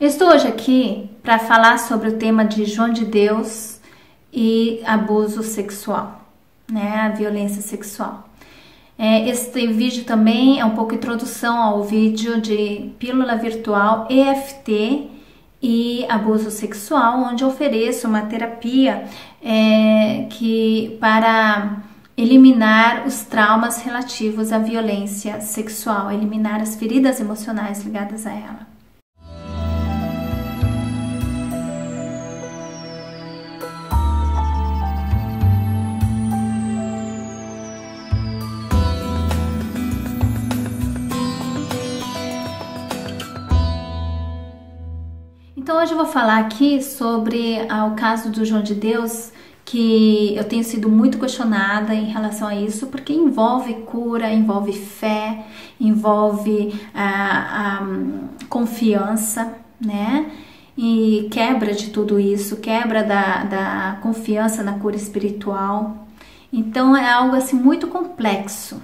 Eu estou hoje aqui para falar sobre o tema de João de Deus e abuso sexual, né? A violência sexual. Este vídeo também é um pouco introdução ao vídeo de Pílula Virtual EFT e abuso sexual, onde eu ofereço uma terapia para eliminar os traumas relativos à violência sexual, eliminar as feridas emocionais ligadas a ela. Então hoje eu vou falar aqui sobre o caso do João de Deus, que eu tenho sido muito questionada em relação a isso, porque envolve cura, envolve fé, envolve confiança, né? E quebra de tudo isso, quebra da confiança na cura espiritual. Então é algo assim muito complexo.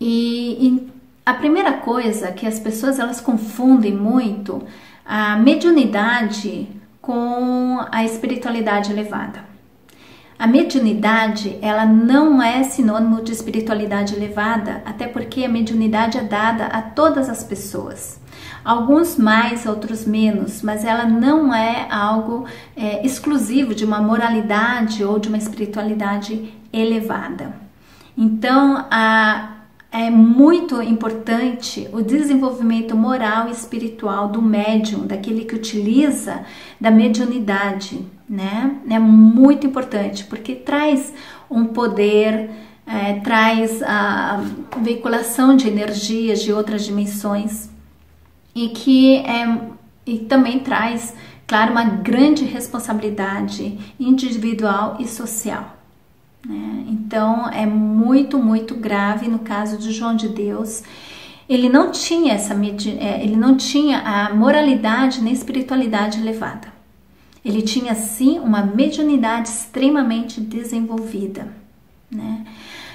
E a primeira coisa que as pessoas elas confundem muito a mediunidade com a espiritualidade elevada. A mediunidade, ela não é sinônimo de espiritualidade elevada, até porque a mediunidade é dada a todas as pessoas. Alguns mais, outros menos, mas ela não é algo exclusivo de uma moralidade ou de uma espiritualidade elevada. Então, é muito importante o desenvolvimento moral e espiritual do médium, daquele que utiliza da mediunidade, né? É muito importante, porque traz um poder, traz a veiculação de energias de outras dimensões e também traz, claro, uma grande responsabilidade individual e social. Então é muito grave no caso de João de Deus. Ele não tinha ele não tinha a moralidade nem espiritualidade elevada. Ele tinha sim uma mediunidade extremamente desenvolvida, né?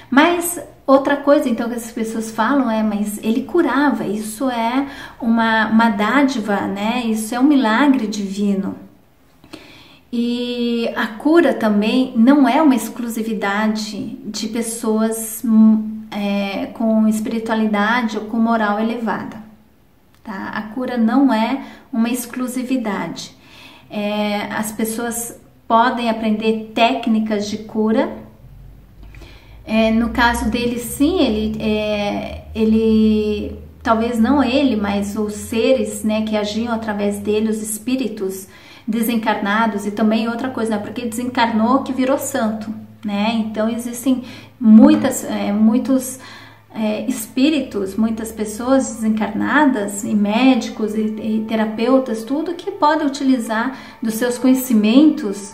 Mas outra coisa então que as pessoas falam mas ele curava, isso é uma dádiva, né? Isso é um milagre divino. E a cura também não é uma exclusividade de pessoas com espiritualidade ou com moral elevada, tá? A cura não é uma exclusividade. As pessoas podem aprender técnicas de cura. No caso dele, sim, ele talvez não ele, mas os seres, né, que agiam através dele, os espíritos desencarnados. E também outra coisa, né, porque desencarnou que virou santo, né? Então existem muitos espíritos, muitas pessoas desencarnadas e médicos e terapeutas, tudo que podem utilizar dos seus conhecimentos,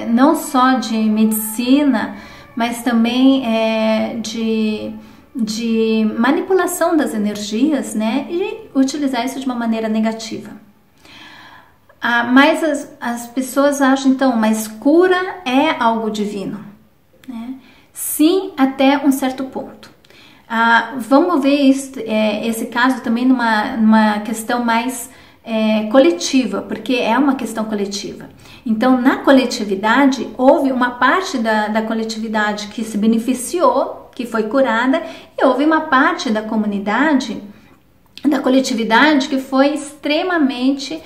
não só de medicina, mas também de manipulação das energias, né? E utilizar isso de uma maneira negativa. Mas as pessoas acham, então, mas cura é algo divino, né? Sim, até um certo ponto. Vamos ver esse caso também numa questão mais coletiva, porque é uma questão coletiva. Então, na coletividade, houve uma parte da coletividade que se beneficiou, que foi curada, e houve uma parte da comunidade, da coletividade, que foi extremamente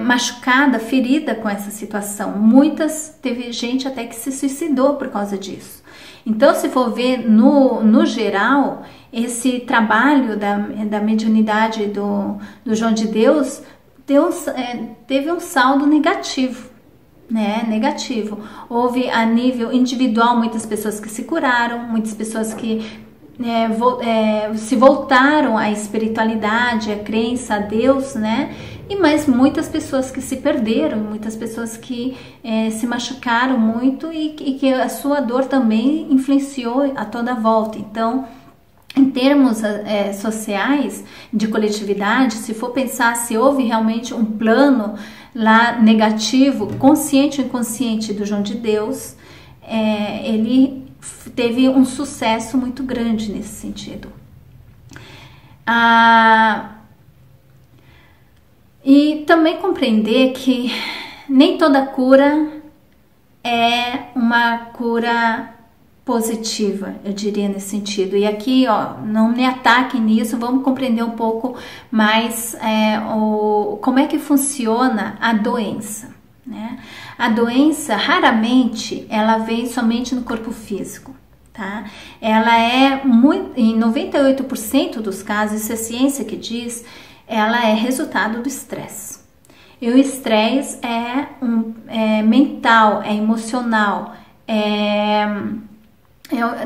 machucada, ferida com essa situação. Teve gente até que se suicidou por causa disso. Então, se for ver no geral, esse trabalho da mediunidade do João de Deus teve um saldo negativo, né? Negativo. Houve a nível individual muitas pessoas que se curaram, muitas pessoas que se voltaram à espiritualidade, à crença a Deus, né? Mas muitas pessoas que se perderam, muitas pessoas que se machucaram muito e que a sua dor também influenciou a toda a volta. Então, em termos sociais, de coletividade, se for pensar se houve realmente um plano lá negativo, consciente ou inconsciente do João de Deus, ele teve um sucesso muito grande nesse sentido. E também compreender que nem toda cura é uma cura positiva, eu diria nesse sentido. E aqui, ó, não me ataquem nisso, vamos compreender um pouco mais como é que funciona a doença, né? A doença, raramente, ela vem somente no corpo físico, tá? Ela é muito, em 98% dos casos, isso é ciência que diz, ela é resultado do estresse. E o estresse é mental, é emocional,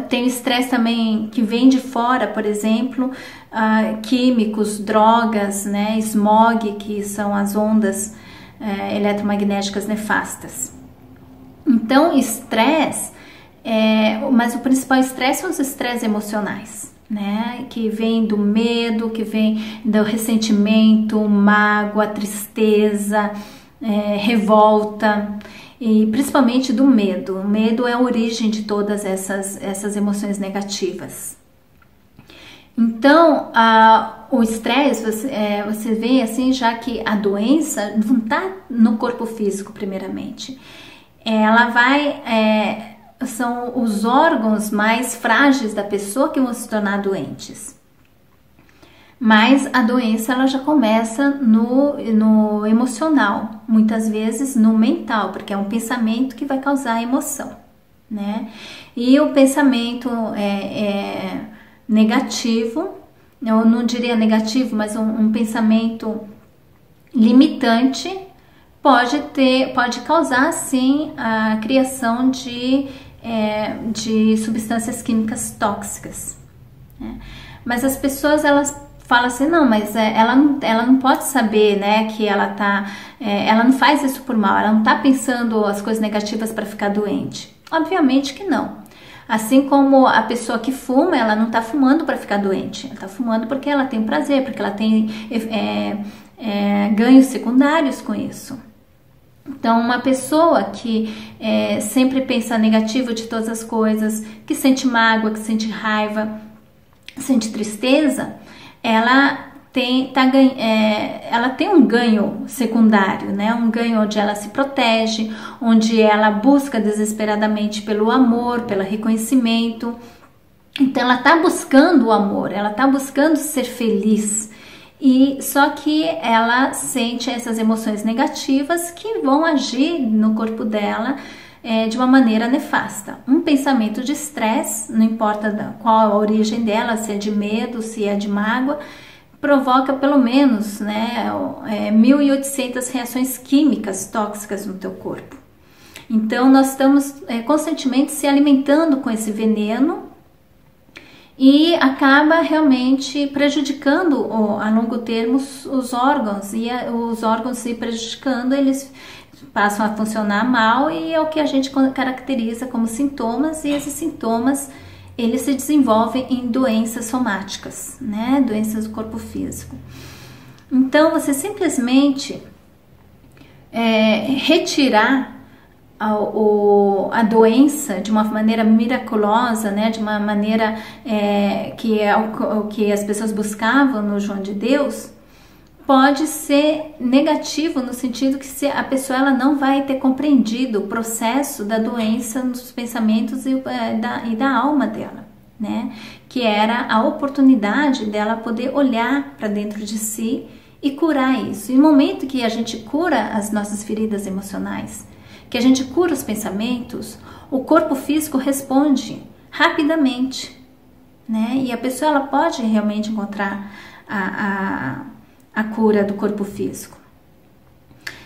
tem estresse também que vem de fora, por exemplo, químicos, drogas, né, smog, que são as ondas eletromagnéticas nefastas. Então, estresse, mas o principal estresse são os estresses emocionais, né, que vem do medo, que vem do ressentimento, mágoa, tristeza, revolta. E principalmente do medo. O medo é a origem de todas essas emoções negativas. Então, o estresse, você vê assim, já que a doença não está no corpo físico, primeiramente. Ela são os órgãos mais frágeis da pessoa que vão se tornar doentes. Mas a doença ela já começa no emocional, muitas vezes no mental, porque é um pensamento que vai causar a emoção, né? E o pensamento negativo, eu não diria negativo, mas um pensamento limitante pode causar sim a criação de substâncias químicas tóxicas, né? Mas as pessoas elas fala assim, não, mas ela não pode saber, né, que ela não faz isso por mal, ela não tá pensando as coisas negativas para ficar doente. Obviamente que não. Assim como a pessoa que fuma, ela não tá fumando para ficar doente, ela tá fumando porque ela tem prazer, porque ela tem ganhos secundários com isso. Então, uma pessoa que sempre pensa negativo de todas as coisas, que sente mágoa, que sente raiva, sente tristeza, ela tem um ganho secundário, né? Um ganho onde ela se protege, onde ela busca desesperadamente pelo amor, pelo reconhecimento. Então ela está buscando o amor, ela está buscando ser feliz. E só que ela sente essas emoções negativas que vão agir no corpo dela de uma maneira nefasta. Um pensamento de estresse, não importa qual a origem dela, se é de medo, se é de mágoa, provoca pelo menos 1.800 reações químicas tóxicas no teu corpo. Então nós estamos constantemente se alimentando com esse veneno e acaba realmente prejudicando a longo termo os órgãos, e os órgãos se prejudicando, eles passam a funcionar mal, e é o que a gente caracteriza como sintomas, e esses sintomas eles se desenvolvem em doenças somáticas, né? Doenças do corpo físico. Então você simplesmente retirar a doença de uma maneira miraculosa, né? De uma maneira que é o que as pessoas buscavam no João de Deus, pode ser negativo no sentido que a pessoa ela não vai ter compreendido o processo da doença nos pensamentos e da alma dela, né? Que era a oportunidade dela poder olhar para dentro de si e curar isso. E no momento que a gente cura as nossas feridas emocionais, que a gente cura os pensamentos, o corpo físico responde rapidamente, né? E a pessoa ela pode realmente encontrar a cura do corpo físico.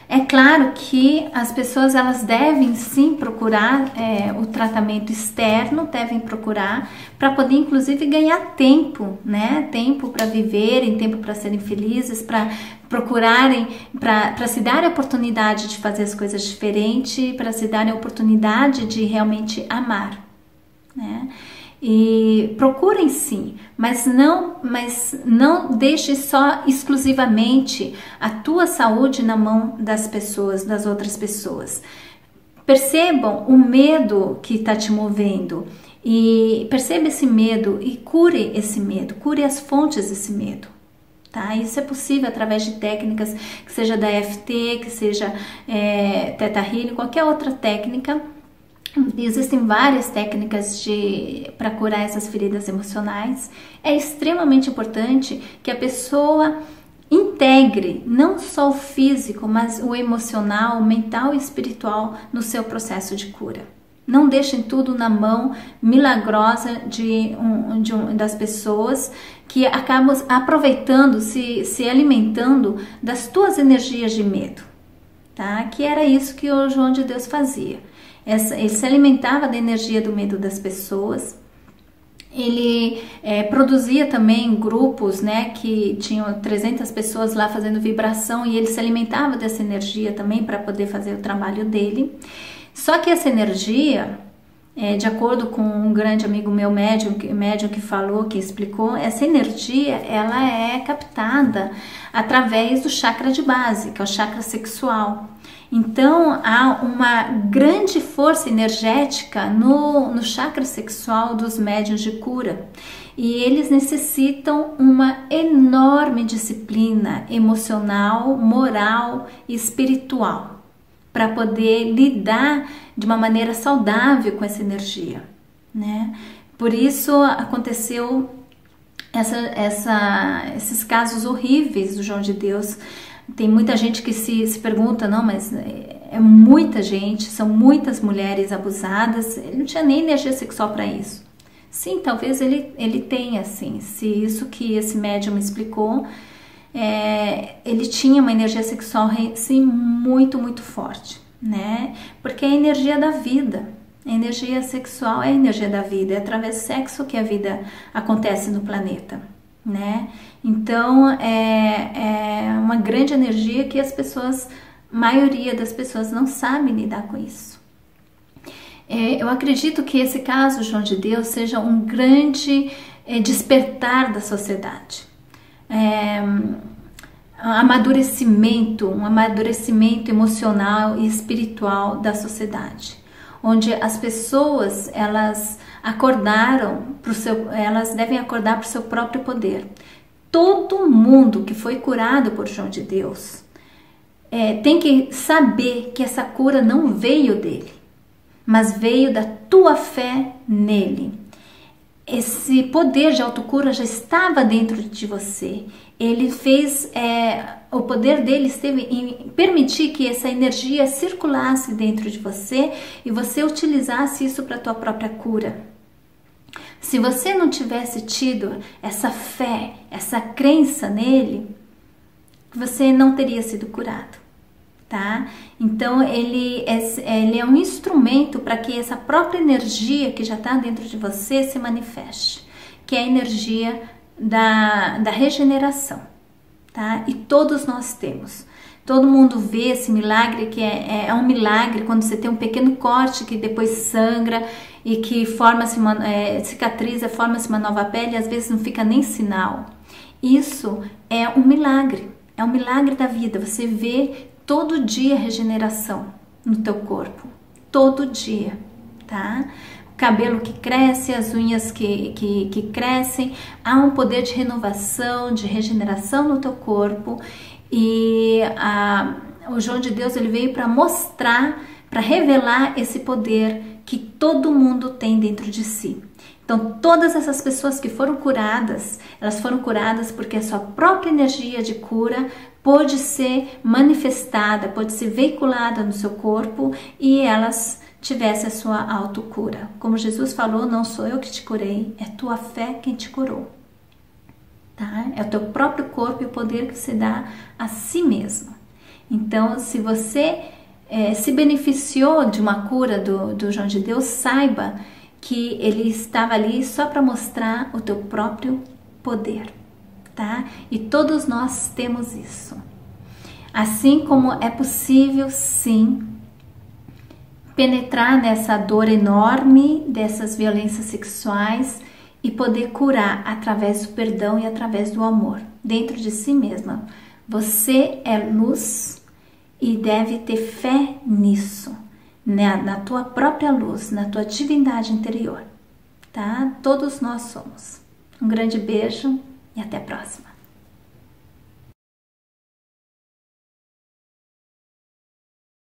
É claro que as pessoas elas devem sim procurar o tratamento externo, devem procurar para poder inclusive ganhar tempo, né? Tempo para viverem, tempo para serem felizes, para procurarem, para se darem a oportunidade de fazer as coisas diferentes, para se darem a oportunidade de realmente amar, né? E procurem sim, mas não deixe só exclusivamente a tua saúde na mão das pessoas, das outras pessoas. Percebam o medo que está te movendo e perceba esse medo e cure esse medo, cure as fontes desse medo, Tá? Isso é possível através de técnicas, que seja da EFT, que seja Theta Healing, qualquer outra técnica. Existem várias técnicas para curar essas feridas emocionais. É extremamente importante que a pessoa integre não só o físico, mas o emocional, o mental e espiritual no seu processo de cura. Não deixem tudo na mão milagrosa das pessoas que acabam aproveitando, se alimentando das tuas energias de medo, tá? Que era isso que o João de Deus fazia. Ele se alimentava da energia do medo das pessoas. Ele produzia também grupos, né, que tinham 300 pessoas lá fazendo vibração, e ele se alimentava dessa energia também para poder fazer o trabalho dele. Só que essa energia, de acordo com um grande amigo meu, médium que falou, que explicou, essa energia ela é captada através do chakra de base, que é o chakra sexual. Então há uma grande força energética no chakra sexual dos médiuns de cura, e eles necessitam uma enorme disciplina emocional, moral e espiritual para poder lidar de uma maneira saudável com essa energia, né? Por isso aconteceu esses casos horríveis do João de Deus. Tem muita gente que se pergunta, não, mas é muita gente, são muitas mulheres abusadas, ele não tinha nem energia sexual para isso. Sim, talvez ele tenha, sim, se isso que esse médium me explicou, ele tinha uma energia sexual, sim, muito, muito forte, né? Porque é a energia da vida, a energia sexual é a energia da vida, é através do sexo que a vida acontece no planeta, né? Então é uma grande energia que maioria das pessoas não sabe lidar com isso. Eu acredito que esse caso, João de Deus, seja um grande despertar da sociedade, um amadurecimento emocional e espiritual da sociedade, onde as pessoas elas devem acordar para o seu próprio poder. Todo mundo que foi curado por João de Deus tem que saber que essa cura não veio dele, mas veio da tua fé nele. Esse poder de autocura já estava dentro de você. Ele fez, o poder dele esteve em permitir que essa energia circulasse dentro de você e você utilizasse isso para a tua própria cura. Se você não tivesse tido essa fé, essa crença nele, você não teria sido curado, tá? Então ele é um instrumento para que essa própria energia que já está dentro de você se manifeste, que é a energia da regeneração, tá? E todos nós temos. Todo mundo vê esse milagre, que é um milagre quando você tem um pequeno corte que depois sangra e que cicatriza, forma-se uma nova pele, e às vezes não fica nem sinal. Isso é um milagre da vida. Você vê todo dia regeneração no teu corpo, todo dia, tá? O cabelo que cresce, as unhas que crescem, há um poder de renovação, de regeneração no teu corpo. E o João de Deus ele veio para mostrar, para revelar esse poder que todo mundo tem dentro de si. Então todas essas pessoas que foram curadas, elas foram curadas porque a sua própria energia de cura pôde ser manifestada, pôde ser veiculada no seu corpo e elas tivessem a sua autocura. Como Jesus falou, não sou eu que te curei, é tua fé quem te curou. Tá? É o teu próprio corpo e o poder que você dá a si mesmo. Então, se você se beneficiou de uma cura do João de Deus, saiba que ele estava ali só para mostrar o teu próprio poder, tá? E todos nós temos isso. Assim como é possível, sim, penetrar nessa dor enorme dessas violências sexuais e poder curar através do perdão e através do amor dentro de si mesma. Você é luz e deve ter fé nisso, né? Na tua própria luz, na tua divindade interior, tá? Todos nós somos. Um grande beijo e até a próxima.